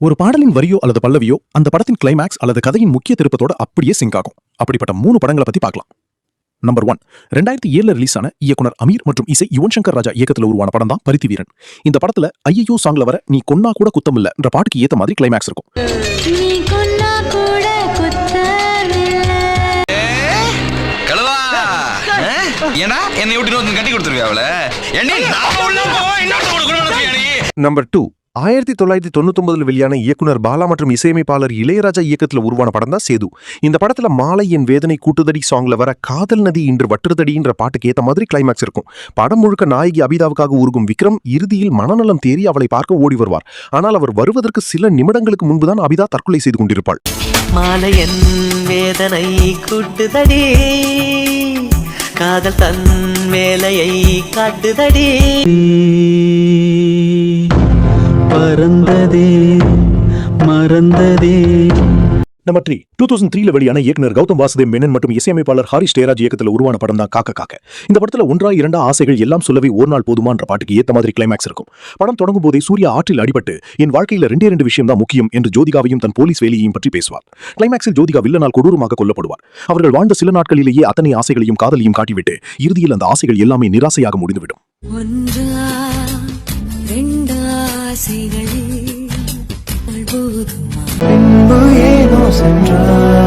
ஒரு பாடலின் வரியோ அல்லது பல்லவியோ அந்த படத்தின் கிளைமேக்ஸ் அல்லது கதையின் முக்கிய திருப்பத்தோட அப்படியே சிங்க் ஆகும். அப்படிப்பட்ட 3 படங்களை பத்தி பார்க்கலாம். நம்பர் 1, 2007 ரிலீஸ் ஆன இயக்குனர் அமீர் மற்றும் இசை யுவன் சங்கர் ராஜா இயக்கத்துல உருவான படம் தான் பருத்தி வீரன். இந்த படத்துல ஐயோ சாங்ல வர நீ கொன்னா கூட குத்தமில்ல என்ற பாட்டுக்கு ஏத்த மாதிரி கிளைமேக்ஸ் இருக்கும். நம்பர் 2, 1999 வெளியான இயக்குனர் பாலா மற்றும் இசையமைப்பாளர் இளையராஜா இயக்கத்துல உருவான படம் தான் சேது. இந்த படத்துல மாலை என் வேதனை கூட்டுதடி சாங்ல வர காதல் நதி இன்று வட்டுதடின்ற பாட்டுக்கு ஏத்த மாதிரி கிளைமேக்ஸ் இருக்கும். படம் முழுக்க நாயகி அபிதாவுக்காக உருகும் விக்ரம் இறுதியில் மனநலம் தேறி அவளை பார்க்க ஓடி வருவார். ஆனால் அவர் வருவதற்கு சில நிமிடங்களுக்கு முன்புதான் அபிதா தற்கொலை செய்து கொண்டிருப்பாள். மாலை என் வேதனை கூட்டுதடி, காதல் தன் வேலையை காட்டுதடி, பறந்ததே மறந்ததே. நம்பர் 3, 2003 வெளியான இயக்குனர் கௌதம் வாசுதேவ் மேனன் மற்றும் இசையமைப்பாளர் ஹாரிஸ் ஜெயராஜ் இயக்கத்தில் உருவான படம் தான் காக்க காக்க. இந்த படத்துல 1 2 ஆசைகள் எல்லாம் சொல்லவே ஒரு நாள் போதுமா என்ற பாட்டுக்கு ஏத்த மாதிரி கிளைமேக்ஸ் இருக்கும். படம் தொடங்கும் போதே சூர்யா ஆற்றில் அடிபட்டு என் வாழ்க்கையில 2 விஷயம் தான் முக்கியம் என்று ஜோதிகாவையும் தன் போலீஸ் வேலையையும் பற்றி பேசுவார். கிளைமேக்ஸில் ஜோதிகா வில்லனால் கொடூரமாக கொல்லப்படுவார். அவர்கள் வாழ்ந்த சில நாட்களிலேயே அத்தனை ஆசைகளையும் காதலையும் காட்டிவிட்டு இறுதியில் அந்த ஆசைகள் எல்லாமே நிராசையாக முடிந்துவிடும். ஏனோ சென்றார்